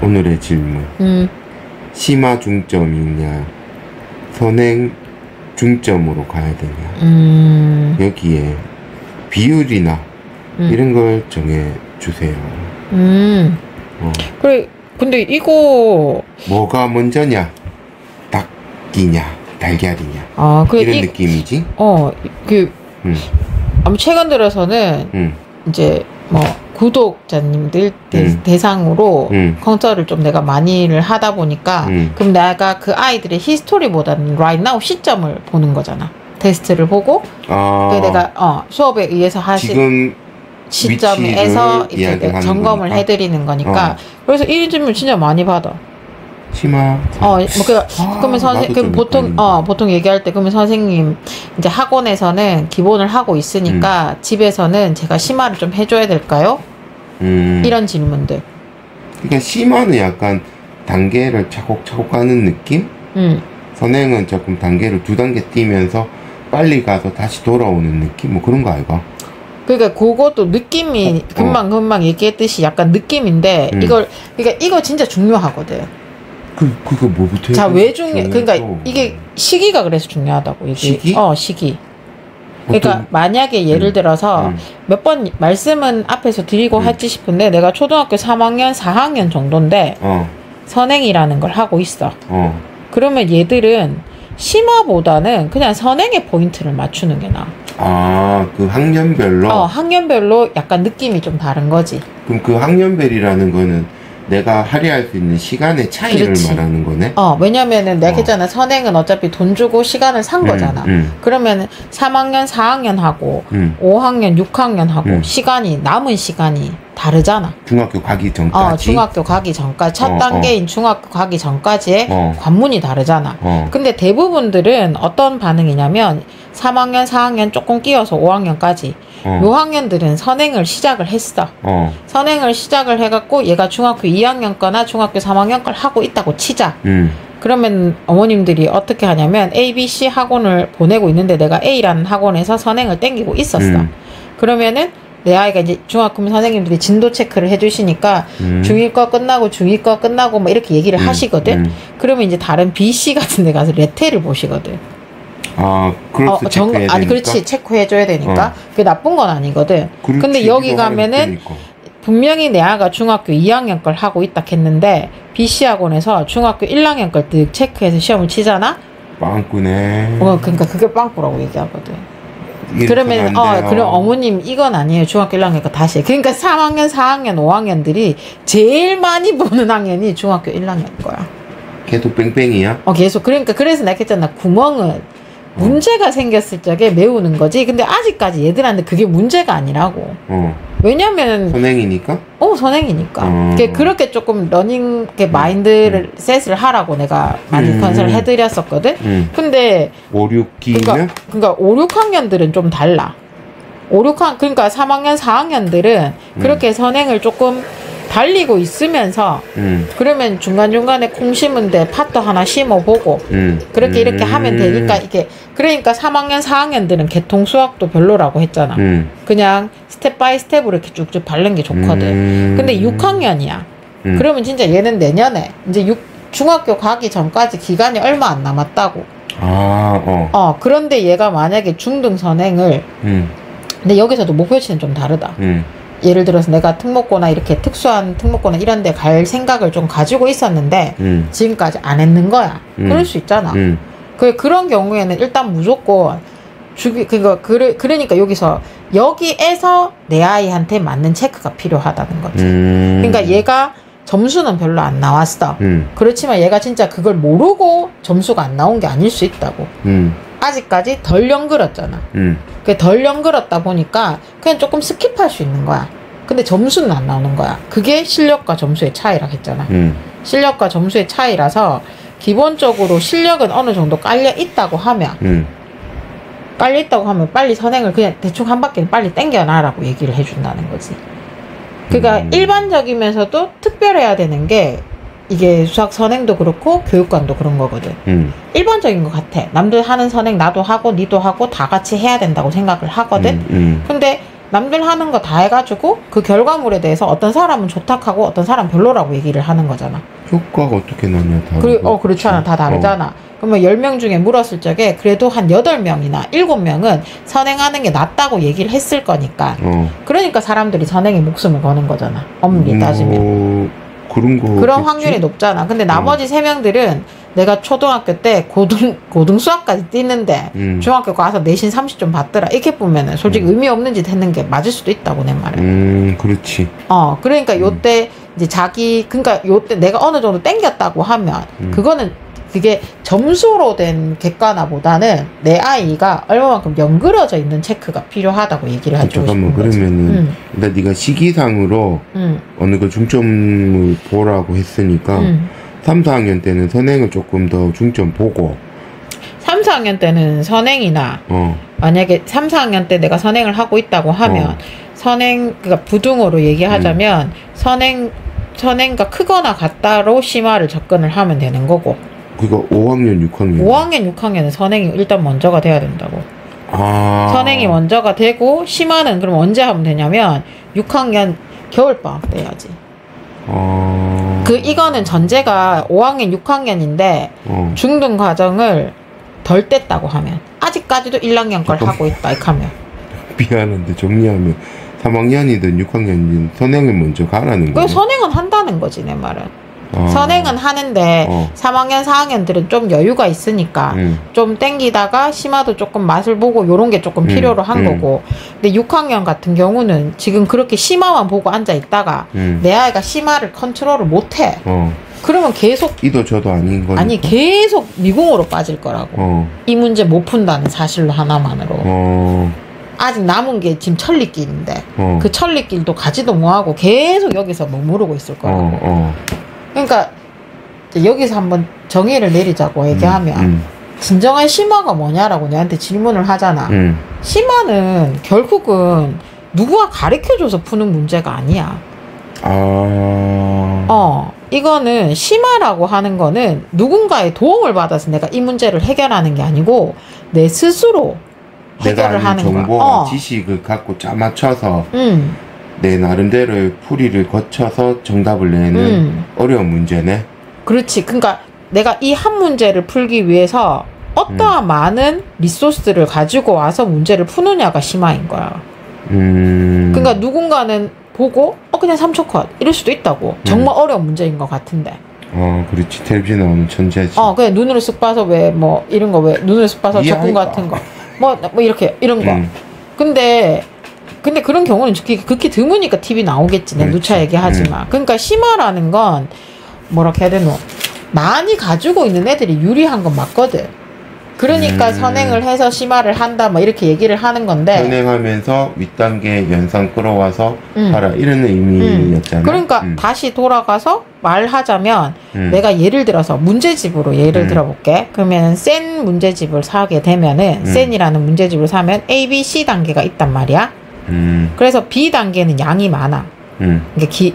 오늘의 질문. 심화 중점이냐, 선행 중점으로 가야 되냐. 여기에 비율이나 이런 걸 정해주세요. 그래, 근데 이거 뭐가 먼저냐, 닭이냐 달걀이냐, 그래, 이런 느낌이지. 아무 최근 들어서는 이제 뭐 구독자님들 대상으로 컨설을 좀 내가 많이를 하다 보니까 그럼 내가 그 아이들의 히스토리보다는 right now 시점을 보는 거잖아. 테스트를 보고 내가 수업에 의해서 하신 지금 시점에서 이렇게 점검을 해드리는 거니까. 그래서 이 질문 진짜 많이 받아. 심화. 그러면 그럼 보통 얘기할 때 그러면 선생님 이제 학원에서는 기본을 하고 있으니까 집에서는 제가 심화를 좀 해줘야 될까요? 이런 질문들. 그러니까 심화는 약간 단계를 차곡차곡 가는 느낌? 선행은 조금 단계를 2단계 뛰면서 빨리 가서 다시 돌아오는 느낌? 뭐 그런 거 아이가? 그러니까 그것도 느낌이 금방 얘기했듯이 약간 느낌인데 그러니까 이거 진짜 중요하거든. 그거 뭐부터? 자, 왜 중요해? 그러니까 이게 시기가 그래서 중요하다고. 이게. 시기? 시기. 그러니까 만약에 예를 들어서 몇 번 말씀은 앞에서 드리고 했지 싶은데 내가 초등학교 3학년, 4학년 정도인데 선행이라는 걸 하고 있어. 그러면 얘들은 심화보다는 그냥 선행의 포인트를 맞추는 게 나아. 그 학년별로? 학년별로 약간 느낌이 좀 다른 거지. 그럼 그 학년별이라는 거는 내가 할애할 수 있는 시간의 차이를 말하는 거네? 왜냐면은 내가 했잖아. 선행은 어차피 돈 주고 시간을 산 거잖아. 그러면 3학년, 4학년 하고 5학년, 6학년 하고 남은 시간이 다르잖아. 중학교 가기 전까지? 중학교 가기 전까지. 첫 단계인 중학교 가기 전까지의 관문이 다르잖아. 근데 대부분들은 어떤 반응이냐면 3학년, 4학년 조금 끼워서 5학년까지 요 학년들은 선행을 시작을 했어. 선행을 시작을 해갖고 얘가 중학교 2학년 거나 중학교 3학년 걸 하고 있다고 치자. 그러면 어머님들이 어떻게 하냐면 A, B, C 학원을 보내고 있는데 내가 A라는 학원에서 선행을 땡기고 있었어. 그러면은 내 아이가 이제 중학교 선생님들이 진도 체크를 해주시니까 중1 거 끝나고 중2 거 끝나고 뭐 이렇게 얘기를 하시거든. 그러면 이제 다른 B, C 같은 데 가서 레테를 보시거든. 그래서 체크해야 되니까? 아니 그렇지, 체크해줘야 되니까. 그게 나쁜 건 아니거든. 그렇지, 근데 여기 가면은 분명히 내 아가 중학교 2학년 걸 하고 있다 했는데 BC 학원에서 중학교 1학년 걸 득 체크해서 시험을 치잖아? 빵꾸네. 그러니까 그게 빵꾸라고 얘기하거든. 그러면 그럼 어머님 이건 아니에요. 중학교 1학년 거 다시 해. 그러니까 3학년, 4학년, 5학년들이 제일 많이 보는 학년이 중학교 1학년 거야. 계속 뺑뺑이야? 계속. 그러니까 그래서 내가 했잖아. 구멍은 문제가 생겼을 적에 메우는 거지. 근데 아직까지 얘들한테 그게 문제가 아니라고. 왜냐면 선행이니까? 선행이니까. 그렇게 조금 러닝 마인드를 셋을 하라고 내가 많이 컨설을 해드렸었거든. 근데 5, 6기면? 그러니까 5, 6학년들은 좀 달라. 그러니까 3학년, 4학년들은 그렇게 선행을 조금 달리고 있으면서 그러면 중간중간에 콩 심은데 팥도 하나 심어보고 그렇게 이렇게 하면 되니까 이게. 그러니까 3학년 4학년들은 개통 수학도 별로라고 했잖아. 그냥 스텝 바이 스텝으로 이렇게 쭉쭉 바른 게 좋거든. 근데 6학년이야. 그러면 진짜 얘는 내년에 이제 중학교 가기 전까지 기간이 얼마 안 남았다고. 그런데 얘가 만약에 중등 선행을 근데 여기서도 목표치는 좀 다르다. 예를 들어서 내가 특목고나 이렇게 특수한 특목고나 이런 데 갈 생각을 좀 가지고 있었는데 지금까지 안 했는 거야. 그럴 수 있잖아. 그런 경우에는 일단 무조건 그러니까 여기에서 내 아이한테 맞는 체크가 필요하다는 거지. 그러니까 얘가 점수는 별로 안 나왔어. 그렇지만 얘가 진짜 그걸 모르고 점수가 안 나온 게 아닐 수 있다고. 아직까지 덜 연그렸잖아. 덜 연그렸다 보니까 그냥 조금 스킵할 수 있는 거야. 근데 점수는 안 나오는 거야. 그게 실력과 점수의 차이라고 했잖아. 실력과 점수의 차이라서 기본적으로 실력은 어느 정도 깔려 있다고 하면 빨리 선행을 그냥 대충 한 바퀴를 빨리 땡겨놔라고 얘기를 해준다는 거지. 그러니까 일반적이면서도 특별해야 되는 게 이게 수학 선행도 그렇고 교육관도 그런 거거든. 일반적인 것 같아. 남들 하는 선행 나도 하고 니도 하고 다 같이 해야 된다고 생각을 하거든. 근데 남들 하는 거 다 해가지고 그 결과물에 대해서 어떤 사람은 좋다하고 어떤 사람은 별로라고 얘기를 하는 거잖아. 효과가 어떻게 나냐 다르고. 그리고 그렇잖아. 다 다르잖아. 그러면 10명 중에 물었을 적에 그래도 한 8명이나 7명은 선행하는 게 낫다고 얘기를 했을 거니까. 그러니까 사람들이 선행에 목숨을 거는 거잖아. 엄밀히 따지면. 그런 확률이 높잖아. 근데 나머지 3명들은 내가 초등학교 때 고등 수학까지 뛰는데 중학교 가서 내신 30점 받더라. 이렇게 보면은 솔직히 의미 없는 짓 했는 게 맞을 수도 있다고 내 말은. 그렇지. 그러니까 요때 이제 그러니까 요때 내가 어느 정도 땡겼다고 하면 그게 점수로 된 객관화보다는 내 아이가 얼마만큼 연그러져 있는 체크가 필요하다고 얘기를 해주고 싶은 거지. 그러면은 일단 네가 시기상으로 어느 걸 중점을 보라고 했으니까 3, 4학년 때는 선행을 조금 더 중점 보고 3, 4학년 때는 선행이나 만약에 3, 4학년 때 내가 선행을 하고 있다고 하면 그러니까 부등호로 얘기하자면 선행과 크거나 같다로 심화를 접근을 하면 되는 거고 그거 5학년, 6학년 5학년, 6학년은 선행이 일단 먼저가 돼야 된다고. 선행이 먼저가 되고 심화는 그럼 언제 하면 되냐면 6학년 겨울방학 때 해야지. 이거는 전제가 5학년, 6학년인데 중등 과정을 덜 뗐다고 하면 아직까지도 1학년 걸 하고 있다 이렇게 하면 미안한데 정리하면 3학년이든 6학년이든 선행을 먼저 가라는 거야. 선행은 한다는 거지 내 말은. 선행은 하는데 3학년, 4학년들은 좀 여유가 있으니까 좀 땡기다가 심화도 조금 맛을 보고 요런 게 조금 필요로 한 거고 근데 6학년 같은 경우는 지금 그렇게 심화만 보고 앉아 있다가 내 아이가 심화를 컨트롤을 못해. 그러면 계속 이도 저도 아닌 거니까. 아니 계속 미궁으로 빠질 거라고. 이 문제 못 푼다는 사실로 하나만으로. 아직 남은 게 지금 천리길인데 그 천리길도 가지도 못하고 계속 여기서 머무르고 있을 거라고. 그러니까 여기서 한번 정의를 내리자고 얘기하면 진정한 심화가 뭐냐라고 내한테 질문을 하잖아. 심화는 결국은 누구가 가르쳐줘서 푸는 문제가 아니야. 이거는 심화라고 하는 거는 누군가의 도움을 받아서 내가 이 문제를 해결하는 게 아니고 내 스스로 해결을 하는 거야. 정보와 지식을 갖고 짜맞춰서 내 나름대로의 풀이를 거쳐서 정답을 내는 어려운 문제네. 그렇지. 그러니까 내가 이 한 문제를 풀기 위해서 어떠한 많은 리소스를 가지고 와서 문제를 푸느냐가 심화인 거야. 그러니까 누군가는 보고 그냥 3초 컷 이럴 수도 있다고. 정말 어려운 문제인 것 같은데. 그렇지. 텔레비전 나오는 천재지. 그냥 눈으로 쓱 봐서 왜 뭐 이런 거 왜 눈으로 쓱 봐서 적분 같은 거 뭐 이렇게 이런 거. 근데 그런 경우는 극히 드무니까 TV 나오겠지. 내 누차 얘기하지만. 그러니까 심화라는 건 뭐라고 해야 되노? 많이 가지고 있는 애들이 유리한 건 맞거든. 그러니까 선행을 해서 심화를 한다 뭐 이렇게 얘기를 하는 건데 선행하면서 윗단계 연상 끌어와서 하라 이런 의미였잖아. 그러니까 다시 돌아가서 말하자면 내가 예를 들어서 문제집으로 예를 들어볼게. 그러면 센 문제집을 사게 되면은 센이라는 문제집을 사면 A, B, C 단계가 있단 말이야. 그래서 B 단계는 양이 많아.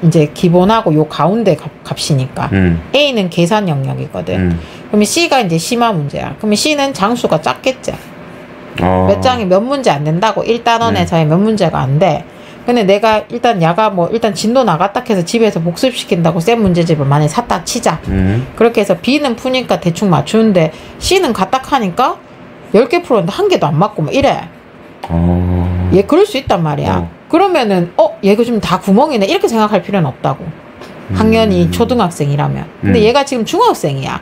이제 기본하고 요 가운데 값이니까 A는 계산 영역이거든. 그러면 C가 이제 심화 문제야. 그러면 C는 장수가 작겠지. 몇 장이 몇 문제 안 된다고 1단원에서의 몇 문제가 안 돼. 근데 내가 일단 야가 일단 진도 나갔다 해서 집에서 복습시킨다고 센 문제집을 많이 샀다 치자. 그렇게 해서 B는 푸니까 대충 맞추는데 C는 갔다 하니까 10개 풀었는데 한 개도 안 맞고 뭐 이래. 얘 그럴 수 있단 말이야. 그러면은 얘가 좀 다 구멍이네 이렇게 생각할 필요는 없다고. 학년이 초등학생이라면. 근데 얘가 지금 중학생이야.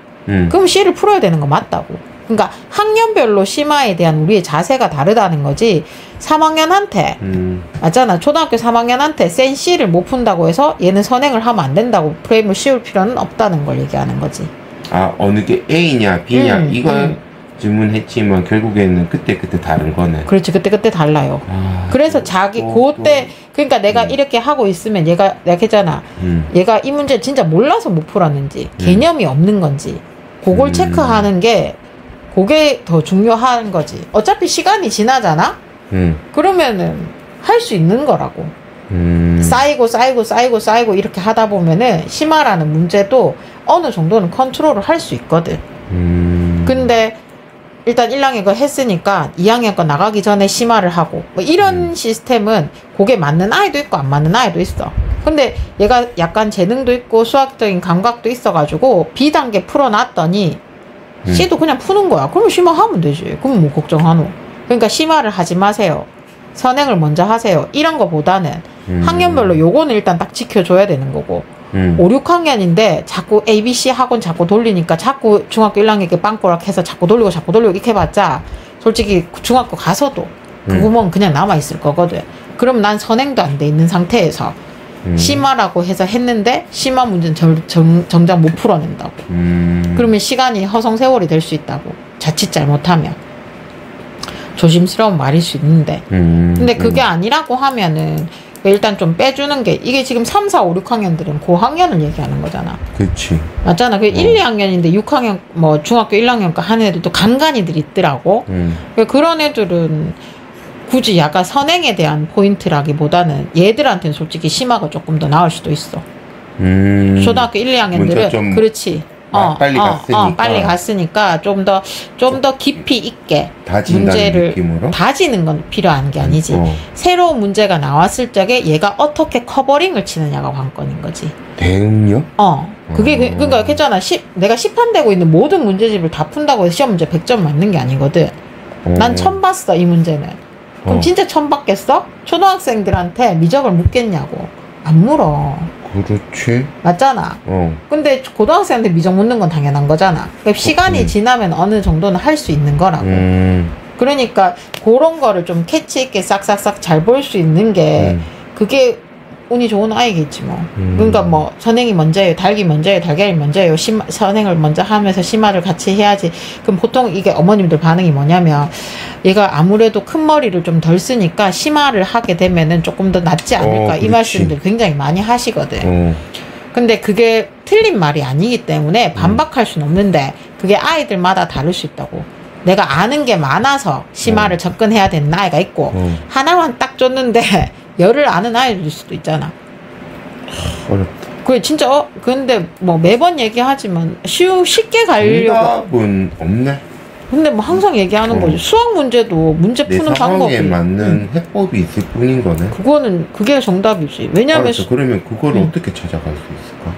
그럼 C를 풀어야 되는 거 맞다고. 그러니까 학년별로 심화에 대한 우리의 자세가 다르다는 거지. 3학년한테 맞잖아. 초등학교 3학년한테 센 C를 못 푼다고 해서 얘는 선행을 하면 안 된다고 프레임을 씌울 필요는 없다는 걸 얘기하는 거지. 어느 게 A냐 B냐 이걸 질문했지만 결국에는 그때 다른 거네. 그렇지. 그때 달라요. 그래서 그때 그러니까 내가 이렇게 하고 있으면 내가 했잖아. 얘가 이 문제 진짜 몰라서 못 풀었는지 개념이 없는 건지 그걸 체크하는 게 그게 더 중요한 거지. 어차피 시간이 지나잖아. 그러면은 할 수 있는 거라고. 쌓이고 이렇게 하다 보면은 심화라는 문제도 어느 정도는 컨트롤을 할 수 있거든. 근데 일단 1학년 거 했으니까 2학년 거 나가기 전에 심화를 하고 뭐 이런 시스템은 그게 맞는 아이도 있고 안 맞는 아이도 있어. 근데 얘가 약간 재능도 있고 수학적인 감각도 있어가지고 B단계 풀어놨더니 C도 그냥 푸는 거야. 그러면 심화하면 되지. 그럼 뭐 걱정하노. 그러니까 심화를 하지 마세요. 선행을 먼저 하세요. 이런 거보다는 학년별로 요거는 일단 딱 지켜줘야 되는 거고 5, 6학년인데 자꾸 ABC 학원 자꾸 돌리니까 자꾸 중학교 1학년 이렇게 빵꾸락해서 자꾸 돌리고 이렇게 해봤자 솔직히 중학교 가서도 그 구멍은 그냥 남아있을 거거든. 그럼 난 선행도 안 돼 있는 상태에서 심화라고 해서 했는데 심화 문제는 정작 못 풀어낸다고. 그러면 시간이 허송세월이 될 수 있다고. 자칫 잘못하면. 조심스러운 말일 수 있는데 근데 그게 아니라고 하면은 일단 좀 빼주는 게 이게 지금 3, 4, 5, 6학년들은 고학년을 얘기하는 거잖아. 그치. 맞잖아. 그 1, 2학년인데 6학년 뭐 중학교 1학년 거 하는 애들도 간간이들 있더라고. 그런 애들은 굳이 약간 선행에 대한 포인트라기보다는 얘들한테는 솔직히 심화가 조금 더 나을 수도 있어. 초등학교 1, 2학년들은 그렇지. 빨리 갔으니까 좀 더 깊이 있게 문제를 느낌으로? 다지는 건 필요한 게 아니지. 새로운 문제가 나왔을 적에 얘가 어떻게 커버링을 치느냐가 관건인 거지. 대응력? 그게 그러니까 했잖아. 내가 시판되고 있는 모든 문제집을 다 푼다고 해서 시험 문제 100점 맞는 게 아니거든. 난 처음 봤어 이 문제는. 그럼 진짜 처음 봤겠어? 초등학생들한테 미적을 묻겠냐고. 안 물어. 그렇지. 맞잖아. 근데 고등학생한테 미적 묻는 건 당연한 거잖아. 그러니까 시간이 지나면 어느 정도는 할 수 있는 거라고. 그러니까 그런 거를 좀 캐치 있게 싹싹싹 잘 볼 수 있는 게 그게 운이 좋은 아이겠지 뭐. 그러니까 뭐 선행이 먼저예요, 달기 먼저예요, 달걀이 먼저예요. 선행을 먼저 하면서 심화를 같이 해야지. 그럼 보통 이게 어머님들 반응이 뭐냐면 얘가 아무래도 큰 머리를 좀 덜 쓰니까 심화를 하게 되면은 조금 더 낫지 않을까 이 말씀들 굉장히 많이 하시거든. 근데 그게 틀린 말이 아니기 때문에 반박할 수는 없는데 그게 아이들마다 다를 수 있다고. 내가 아는 게 많아서 심화를 접근해야 되는 아이가 있고 하나만 딱 줬는데 열을 아는 아이일 수도 있잖아. 어렵다. 그게 진짜 근데 뭐 매번 얘기하지만 쉽게 가려고 정답은 없네. 근데 뭐 항상 얘기하는 거지. 수학 문제도 문제 푸는 방법이 내 상황에 맞는 해법이 있을 뿐인 거네. 그게 정답이지. 왜냐면 그러면 그걸 어떻게 찾아갈 수 있을까?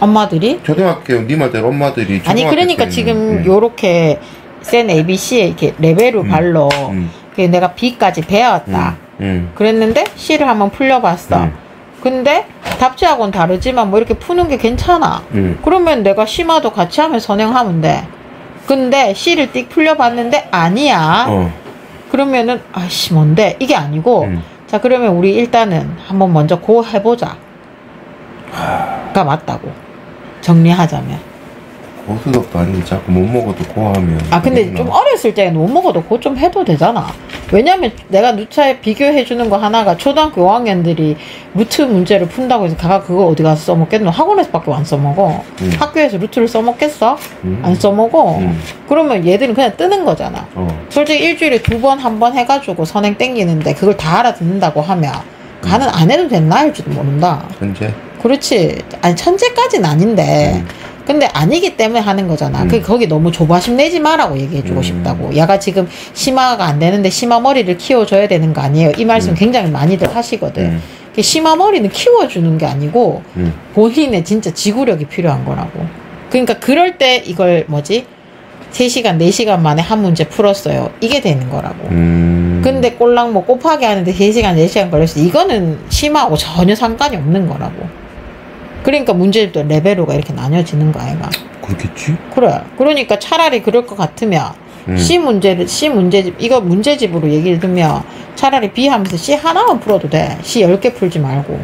엄마들이? 초등학교 니마들 엄마들이 아니 그러니까 지금 요렇게 센 ABC에 이렇게 레벨을 발로 내가 B까지 배웠다. 그랬는데 C를 한번 풀려봤어. 근데 답지하고는 다르지만 뭐 이렇게 푸는 게 괜찮아. 그러면 내가 심화도 같이 하면 선행하면 돼. 근데 C를 띡 풀려봤는데 아니야. 그러면은 아씨 뭔데 이게 아니고 자 그러면 우리 일단은 한번 먼저 고 해보자 가 맞다고 정리하자면. 고수덕도 아닌데 자꾸 못 먹어도 고 하면 근데 좀 어렸을 때는 못 먹어도 고 좀 해도 되잖아. 왜냐면 내가 누차에 비교해주는 거 하나가 초등학교 5학년들이 루트 문제를 푼다고 해서 가가 그거 어디 가서 써먹겠노? 학원에서밖에 안 써먹어. 학교에서 루트를 써먹겠어? 안 써먹어. 그러면 얘들은 그냥 뜨는 거잖아. 솔직히 일주일에 2번 1번 해가지고 선행 땡기는데 그걸 다 알아듣는다고 하면 가는 안 해도 되는 나일지도 모른다. 천재? 그렇지. 아니 천재까지는 아닌데 근데 아니기 때문에 하는 거잖아. 거기 너무 조바심 내지 마라고 얘기해주고 싶다고. 얘가 지금 심화가 안 되는데 심화 머리를 키워줘야 되는 거 아니에요. 이 말씀 굉장히 많이들 하시거든. 심화 머리는 키워주는 게 아니고 본인의 진짜 지구력이 필요한 거라고. 그러니까 그럴 때 이걸 3시간 4시간 만에 한 문제 풀었어요. 이게 되는 거라고. 근데 꼴랑 뭐 곱하기 하는데 3시간 4시간 걸렸어. 이거는 심화하고 전혀 상관이 없는 거라고. 그러니까 문제집도 레벨로가 이렇게 나뉘어지는 거 아이가? 그렇겠지? 그래. 그러니까 차라리 그럴 것 같으면 C 문제집 이거 문제집으로 얘기를 들면 차라리 B 하면서 C 하나만 풀어도 돼. C 10개 풀지 말고.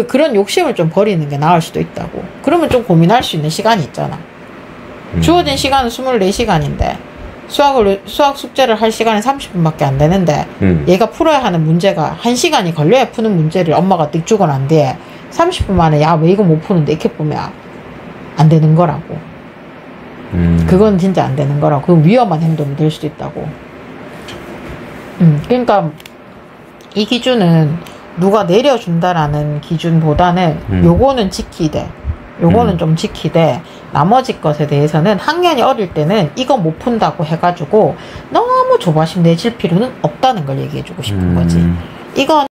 그런 욕심을 좀 버리는 게 나을 수도 있다고. 그러면 좀 고민할 수 있는 시간이 있잖아. 주어진 시간은 24시간인데 수학 숙제를 할 시간이 30분밖에 안 되는데 얘가 풀어야 하는 문제가 1시간이 걸려야 푸는 문제를 엄마가 띡 주고 난 뒤에 30분 만에 야 왜 이거 못 푸는데 이렇게 보면 안 되는 거라고. 그건 진짜 안 되는 거라고. 그 위험한 행동이 될 수도 있다고. 그러니까 이 기준은 누가 내려준다라는 기준보다는 요거는 지키되 요거는 좀 지키되 나머지 것에 대해서는 학년이 어릴 때는 이거 못 푼다고 해가지고 너무 조바심 내실 필요는 없다는 걸 얘기해주고 싶은 거지. 이건